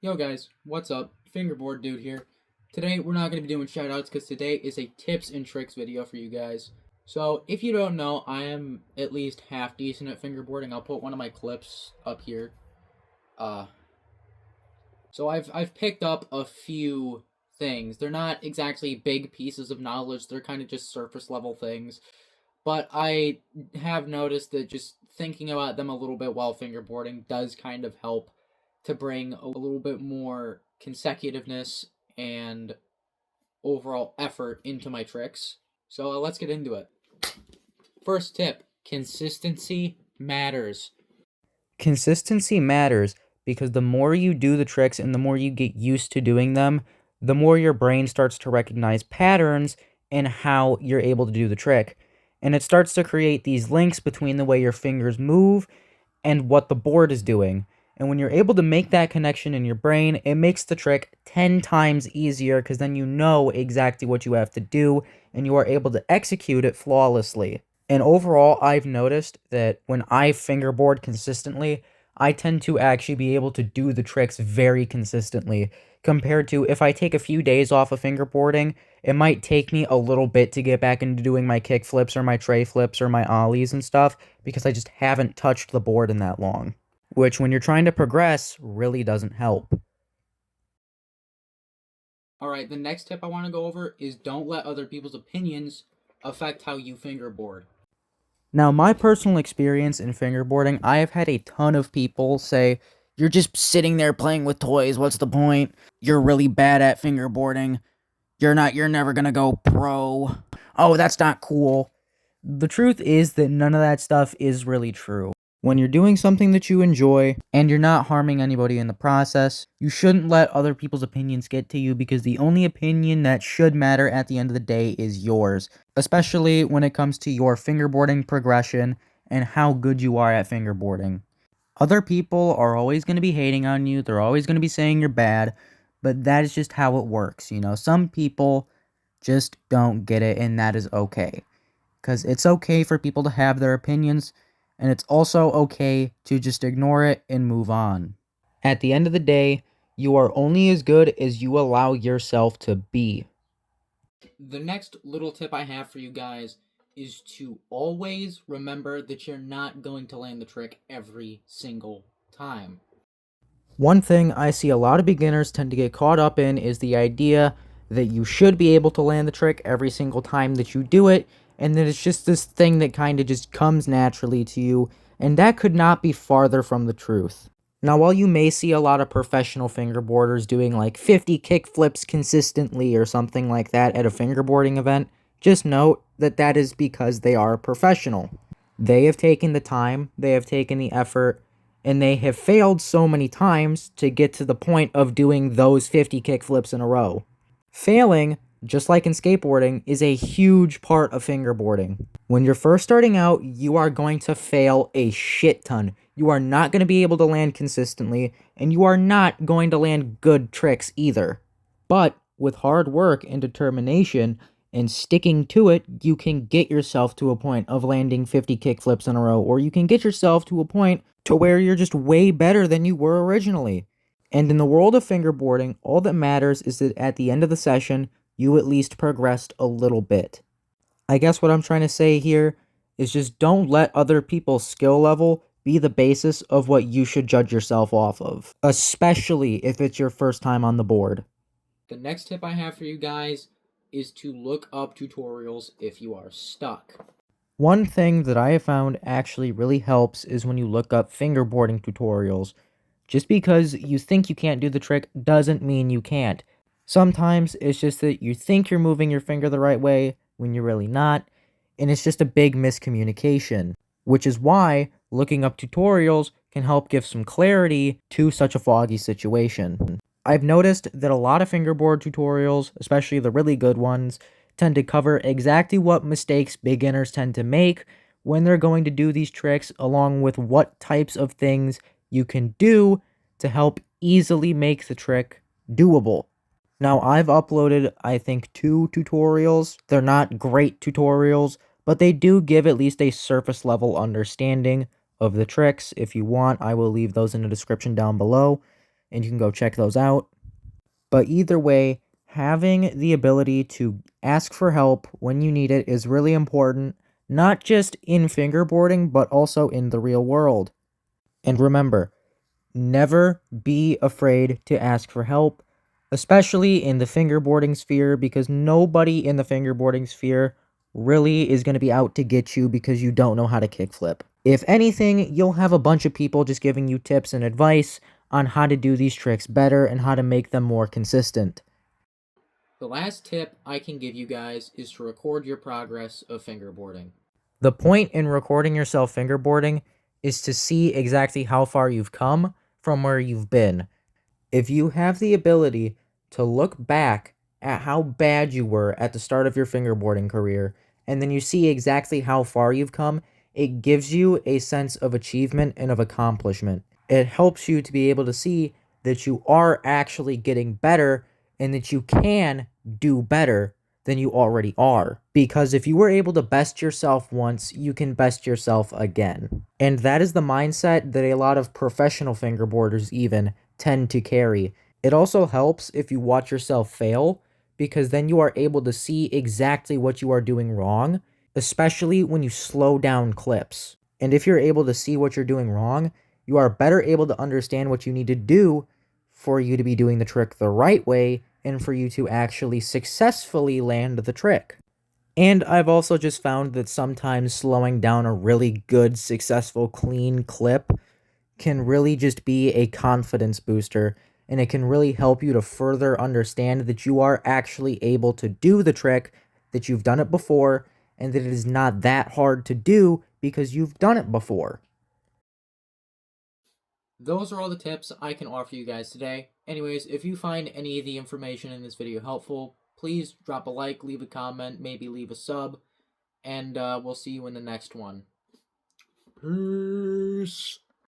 Yo guys, what's up? Fingerboard dude here. Today we're not going to be doing shoutouts because today is a tips and tricks video for you guys. So if you don't know, I am at least half decent at fingerboarding. I'll put one of my clips up here. Uh, so I've picked up a few things. They're not exactly big pieces of knowledge. They're kind of just surface level things. But I have noticed that just thinking about them a little bit while fingerboarding does kind of help to bring a little bit more consecutiveness and overall effort into my tricks. So let's get into it. First tip, consistency matters. Consistency matters because the more you do the tricks and the more you get used to doing them, the more your brain starts to recognize patterns in how you're able to do the trick. And it starts to create these links between the way your fingers move and what the board is doing. And when you're able to make that connection in your brain, it makes the trick 10 times easier because then you know exactly what you have to do and you are able to execute it flawlessly. And overall, I've noticed that when I fingerboard consistently, I tend to actually be able to do the tricks very consistently compared to if I take a few days off of fingerboarding, it might take me a little bit to get back into doing my kick flips or my tray flips or my ollies and stuff because I just haven't touched the board in that long, which when you're trying to progress really doesn't help. Alright, the next tip I want to go over is don't let other people's opinions affect how you fingerboard. Now, my personal experience in fingerboarding, I have had a ton of people say, "You're just sitting there playing with toys, what's the point? You're really bad at fingerboarding. You're never gonna go pro. Oh, that's not cool." The truth is that none of that stuff is really true. When you're doing something that you enjoy and you're not harming anybody in the process, you shouldn't let other people's opinions get to you because the only opinion that should matter at the end of the day is yours, especially when it comes to your fingerboarding progression and how good you are at fingerboarding. Other people are always going to be hating on you, they're always going to be saying you're bad, but that is just how it works, you know? Some people just don't get it, and that is okay. Because it's okay for people to have their opinions, and it's also okay to just ignore it and move on. At the end of the day, you are only as good as you allow yourself to be. The next little tip I have for you guys is to always remember that you're not going to land the trick every single time. One thing I see a lot of beginners tend to get caught up in is the idea that you should be able to land the trick every single time that you do it, and that it's just this thing that kind of just comes naturally to you, and that could not be farther from the truth. Now, while you may see a lot of professional fingerboarders doing like 50 kick flips consistently or something like that at a fingerboarding event, just note that that is because they are professional. They have taken the time, they have taken the effort, and they have failed so many times to get to the point of doing those 50 kick flips in a row. Failing, just like in skateboarding, is a huge part of fingerboarding. When you're first starting out, you are going to fail a shit ton. You are not going to be able to land consistently, and you are not going to land good tricks either. But with hard work and determination and sticking to it, you can get yourself to a point of landing 50 kick flips in a row, or you can get yourself to a point to where you're just way better than you were originally. And in the world of fingerboarding, all that matters is that at the end of the session, you at least progressed a little bit. I guess what I'm trying to say here is just don't let other people's skill level be the basis of what you should judge yourself off of, especially if it's your first time on the board. The next tip I have for you guys is to look up tutorials if you are stuck. One thing that I have found actually really helps is when you look up fingerboarding tutorials. Just because you think you can't do the trick doesn't mean you can't. Sometimes it's just that you think you're moving your finger the right way when you're really not, and it's just a big miscommunication, which is why looking up tutorials can help give some clarity to such a foggy situation. I've noticed that a lot of fingerboard tutorials, especially the really good ones, tend to cover exactly what mistakes beginners tend to make when they're going to do these tricks, along with what types of things you can do to help easily make the trick doable. Now, I've uploaded, I think, 2 tutorials. They're not great tutorials, but they do give at least a surface level understanding of the tricks. If you want, I will leave those in the description down below. and you can go check those out. But either way, having the ability to ask for help when you need it is really important, not just in fingerboarding, but also in the real world. And remember, never be afraid to ask for help, especially in the fingerboarding sphere, because nobody in the fingerboarding sphere really is going to be out to get you because you don't know how to kickflip. If anything, you'll have a bunch of people just giving you tips and advice on how to do these tricks better and how to make them more consistent. The last tip I can give you guys is to record your progress of fingerboarding. The point in recording yourself fingerboarding is to see exactly how far you've come from where you've been. If you have the ability to look back at how bad you were at the start of your fingerboarding career, and then you see exactly how far you've come, it gives you a sense of achievement and of accomplishment. It helps you to be able to see that you are actually getting better and that you can do better than you already are. Because if you were able to best yourself once, you can best yourself again. And that is the mindset that a lot of professional fingerboarders even tend to carry. It also helps if you watch yourself fail, because then you are able to see exactly what you are doing wrong, especially when you slow down clips. And if you're able to see what you're doing wrong, you are better able to understand what you need to do for you to be doing the trick the right way and for you to actually successfully land the trick. And I've also just found that sometimes slowing down a really good, successful, clean clip can really just be a confidence booster, and it can really help you to further understand that you are actually able to do the trick, that you've done it before, and that it is not that hard to do because you've done it before. Those are all the tips I can offer you guys today. Anyways, if you find any of the information in this video helpful, please drop a like, leave a comment, maybe leave a sub, and we'll see you in the next one. Peace.